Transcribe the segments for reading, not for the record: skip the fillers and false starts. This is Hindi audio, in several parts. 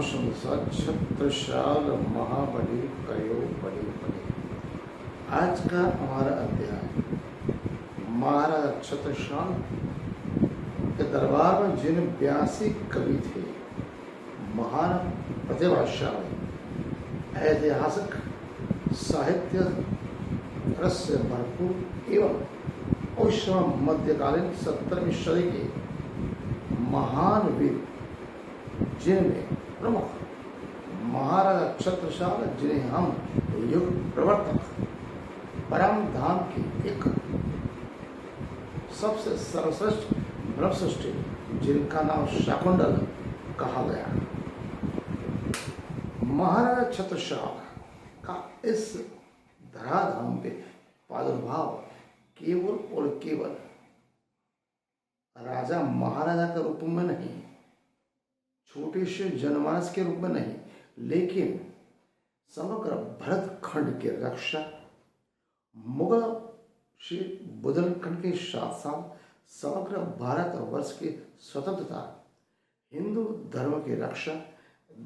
छत्रशाल महाबली कयो बड़े बड़े। आज का हमारा अध्याय महाराज छत्रशाल के दरबार में जिन 82 कवि थे, महान प्रतिभाशाली, ऐतिहासिक, साहित्य रस से भरपूर एवं उस समय मध्यकालीन 17वीं सदी के महान वीर, जिनमें प्रमुख महाराजा छत्रसाल, जिन्हें हम युग प्रवर्तक, परम धाम की एक सबसे सर्वश्रेष्ठ ब्रह्मसृष्टि, जिनका नाम शाकुंतल कहा गया। महाराजा छत्रसाल का इस धराधाम पे प्रादुर्भाव केवल और केवल राजा महाराजा के रूप में नहीं, छोटे से जनमानस के रूप में नहीं, लेकिन समग्र भरत खंड की रक्षा, मुगल से बुंदेलखंड के साथ साथ समग्र भारत वर्ष की स्वतंत्रता, हिंदू धर्म की रक्षा,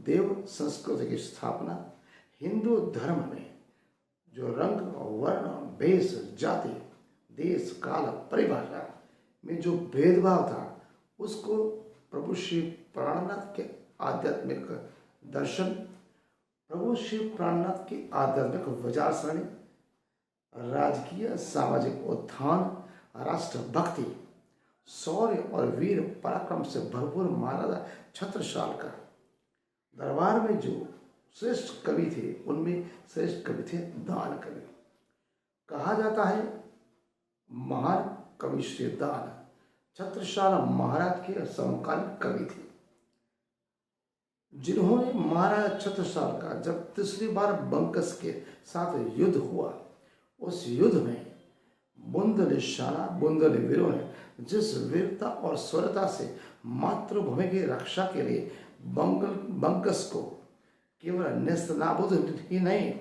देव संस्कृति की स्थापना, हिंदू धर्म में जो रंग, वर्ण, भेष, जाति, देश, काल, परिभाषा में जो भेदभाव था, उसको प्रभु श्री प्राणनाथ के आध्यात्मिक दर्शन, प्रभु श्री प्राणनाथ की आध्यात्मिक विचार सरणी, राजकीय सामाजिक उत्थान, राष्ट्र भक्ति, शौर्य और वीर पराक्रम से भरपूर महाराजा छत्रसाल का दरबार में जो श्रेष्ठ कवि थे, उनमें श्रेष्ठ कवि थे दान कवि। कहा जाता है महान कवि श्री दान छत्रसाल महाराज के समकालीन कवि थे, जिन्होंने महाराज छत्रसाल का जब तीसरी बार बंकस के साथ युद्ध हुआ, उस युद्ध में बुंदेली वीरों ने जिस वीरता और शौर्यता से मातृभूमि की रक्षा के लिए बंकस को केवल नेस्तनाबूद ही नहीं,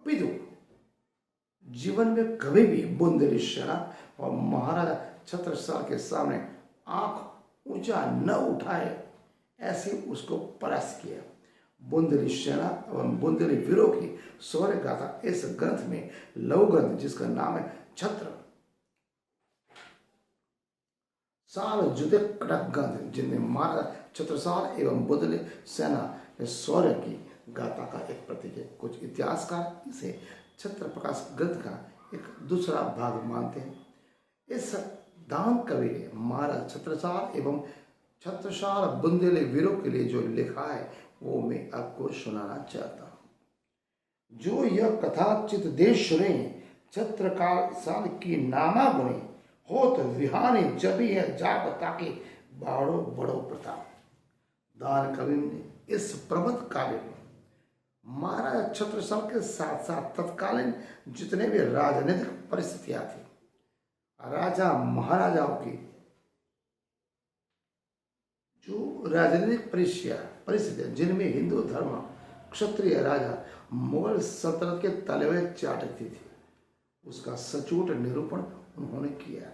अपितु जीवन में कभी भी बुंदेली सेना और महाराजा छत्रसाल के सामने आंख ऊंचा न उठाए, ऐसे उसको परास्त किया। बुंदेली सेना एवं बुंदेली वीरों की शौर्य गाथा इस ग्रंथ में, लघु ग्रंथ जिसका नाम है छत्र साल जुदे कटक ग्रंथ, जिनमें महाराजा छत्रसाल एवं बुंदेली सेना के शौर्य की गाथा का एक प्रतीक है। कुछ इतिहासकार इसे छत्र प्रकाश ग्रंथ का एक दूसरा भाग मानते हैं। इस दान कवि ने महाराज छत्रसाल एवं छत्रसाल बुंदेली वीरों के लिए जो लिखा है, वो मैं आपको सुनाना चाहता हूँ। जो यह कथा चित देश सुने, छत्रसाल की नामा गुणे, हो तो विहानी जबी है जाग ताकि बाड़ो बड़ो प्रताप। दान कवि ने इस प्रबंध काव्य में महाराजा छत्रसाल के साथ साथ तत्कालीन जितने भी राजनीतिक परिस्थितियां थी, राजा महाराजाओं की जो राजनीतिक परिस्थितियां, जिनमें हिंदू धर्म, क्षत्रिय राजा मुगल सल्तनत के तलवे चाटती थी, उसका सचोट निरूपण उन्होंने किया।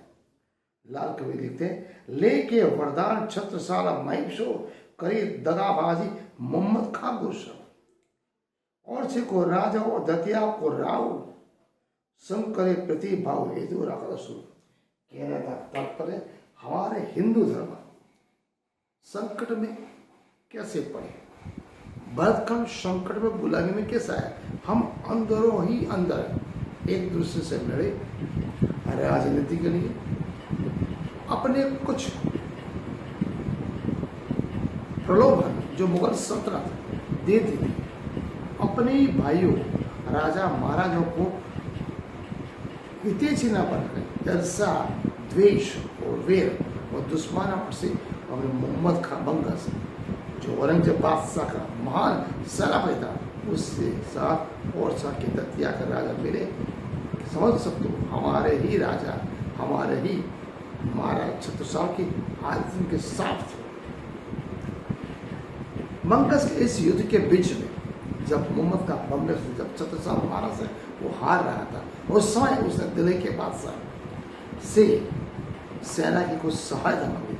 लाल कवि लिखते हैं, लेके वरदान छत्रसाल महिषो करी दगाबाजी मोहम्मद खां गुरसा, और से को राजा और दतिया को राव संकरे प्रतिभाव हेतु राखसु। कहने का तात्पर्य, हमारे हिंदू धर्म संकट में कैसे पड़े, भरतखंड संकट में, गुलामी में कैसा है, हम अंदरों ही अंदर एक दूसरे से लड़े राजनीति के लिए, अपने कुछ प्रलोभन जो मुगल सल्तनत देती थी, अपने ही भाइयों राजा महाराजों को हितेची न बनकर ईर्षा, द्वेष और वेर और दुश्मन से, और मोहम्मद खां बंगस जो औरंगजेब बादशाह का महान सेनापति था, उससे साथ और साथ के दतिया के राजा मिले। समझ सकते हो, हमारे ही राजा, हमारे ही महाराज छत्रसाल की आदत के साथ थे। बंकस के इस युद्ध के बीच में जब मोहम्मद का बंगस, जब छत्रसाल महाराज से वो हार रहा था, उस समय उसने दिल्ली के बादशाह से सेना की कुछ सहायता मांगी,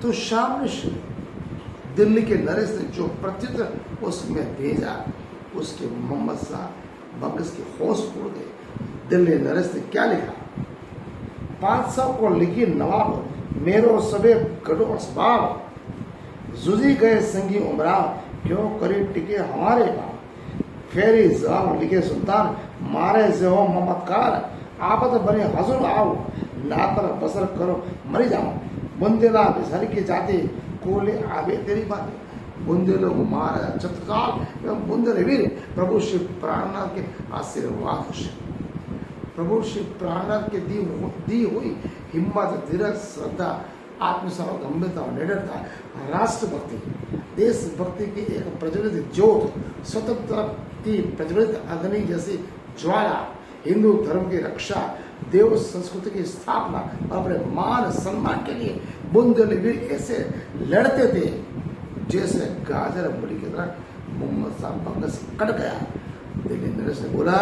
तो सामने से दिल्ली के नरेश ने जो प्रत्युत्तर उसमें भेजा उसके मोहम्मद शाह बंगस के होश उड़ गए। दिल्ली नरेश ने क्या लिखा? 500 को लिखी नवाब मेरो सबे गढ़ो असबाब, जुजी गए संगी उमरा क्यों करे टिके हमारे बाप, फेरी जवाब लिखे सुल्तान मारे से हो ममत्कार, आपत बने हजूर आओ नातर बसर करो मरी जाओ, बुंदेला बिसर के जाते कोले आवे तेरी बात। बुंदेलो महाराज छत्रसाल एवं बुंदेल वीर प्रभु श्री प्राणनाथ के आशीर्वाद से, प्रभु श्री प्राणनाथ के दी हुई हिम्मत, धीरज, श्रद्धा, आत्मसमर्पण, गंभीरता और निडरता, राष्ट्रभक्ति, देशभक्ति की एक प्रज्वलित ज्योत, स्वतंत्रता की प्रज्वलित अग्नि जैसी ज्वाला, हिंदू धर्म की रक्षा, देव संस्कृति की स्थापना और अपने मान सम्मान के लिए बुंदेलवीर ऐसे लड़ते थे जैसे गाजर मूली की तरह मोहम्मद शाह बंगस कट गया। दिल्ली नरेश ने बोला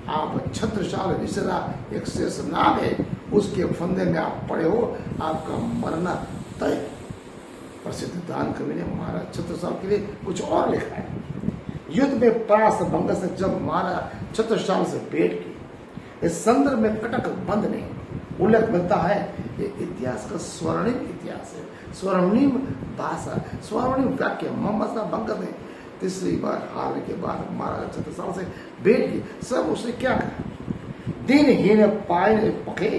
आप छत्रसाल विसरा एक शेष नाग है, उसके फंदे में आप पड़े हो, आपका मरना तय। प्रसिद्ध दान कवि ने महाराज छत्रसाल के लिए कुछ और लिखा है। युद्ध में परास्त बंगस ने जब महाराज छत्रसाल से भेंट की, इस संदर्भ में कटक बंद ने उल्लेख मिलता है। ये इतिहास का स्वर्णिम इतिहास है, स्वर्णिम भाषा, स्वर्णिम वाक्य। मोहम्मद शाह बंगस ने तीसरी बार हारने के बाद महाराज छत्रसाल से भेंट की। सब उसने क्या कहा? दिनहीन पाए पखे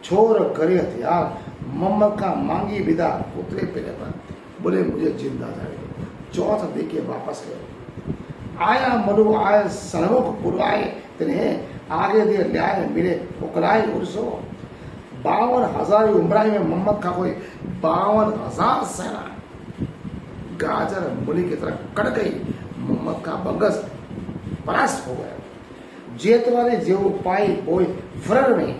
छोर करे हथियार, मोहम्मद का मांगी विदा पुतले पे पर, बोले मुझे जिंदा जाएगा। चौथ देके वापस गए। आया मनु आए सनमुख पुरवाए तिन्हें, आगे दे ल्याए मिले उकलाए उर्सो। 52,000 उमराई में मोहम्मद का कोई 52,000 सेना गाजर मूली की तरह कट गई। मोहम्मद का बंगस परास्त हो गया। जेत वाले जेव पाई बोई फरर में,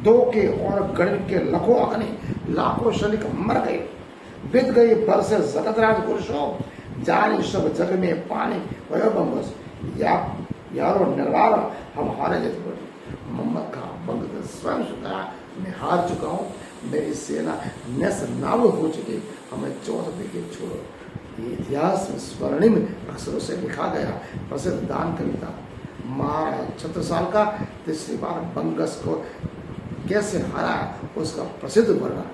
दो के और गणित के लखों अग्नि, लाखों सैनिक मर गए। बित गई बरसे जगतराज पुरुषों, जानी सब जग में पानी वयो बंगस। यारो निर्वार हम हारे जैसे बोले। मोहम्मद का बंगस स्वयं सुधा, मैं हार चुका हूँ, मेरी सेना नस नाबूद हो चुकी, हमें चौथ देके छोड़ो। ये इतिहास में स्वर्णिम अक्षरों से लिखा गया प्रसिद्ध दान कविता महाराज छत्रसाल का तीसरी बार बंगस को कैसे हरा उसका प्रसिद्ध वर्णन।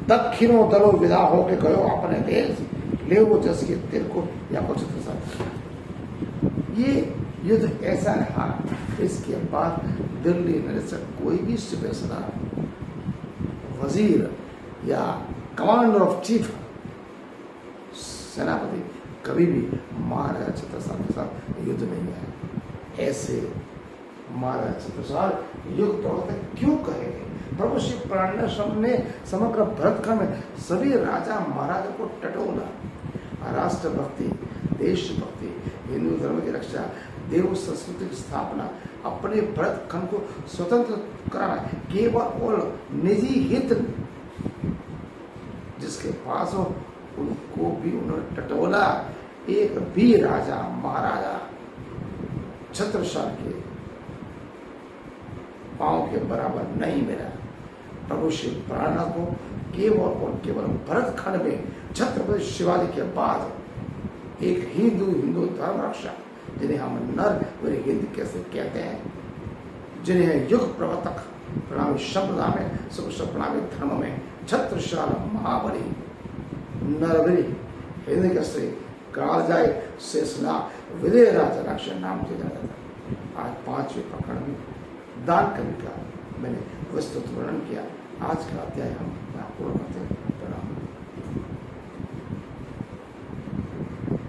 दक्षिणों दलो विदा होके गयो अपने देश, ले वो जस के तिर को या कुछ छत्रसाल। ये युद्ध ऐसा रहा, इसके बाद दिल्ली नरेश कोई भी सुबह सरदार, वजीर या कमांडर ऑफ चीफ सेनापति कभी भी महाराजा छत्रसाल के साथ युद्ध नहीं है। ऐसे महाराजा छत्रसाल युग प्रवर्तक क्यों कहे गए? प्रभु श्री प्राणनाथ ने समग्र भरतखंड में सभी राजा महाराजा को टटोला। राष्ट्रभक्ति, देशभक्ति, हिंदू धर्म की रक्षा, देव संस्कृति की स्थापना, अपने भरतखंड को स्वतंत्र कराना, केवल और निजी हित जिसके पास हो उनको भी उन्होंने टटोला। एक भी राजा महाराजा छत्रसाल के पांव के बराबर नहीं मिला। प्रभु श्री प्राणनाथ को केवल और केवल भरतखंड में छत्रपति शिवाजी के बाद एक हिंदू धर्म रक्षक, जिन्हें हम नर व हिंद कैसे कहते हैं, जिन्हें युग प्रवर्तक प्रणामी संप्रदाय में, सुख प्रणामी धर्म में छत्रसाल महाबली नरबली हिंद के श्री कालजाई शेषना विजय राजा रक्षा नाम से जाता था। आज 5वें प्रकरण में दान कवि का मैंने विस्तृत वर्णन किया। आज का अध्याय हम पूर्ण करते हैं।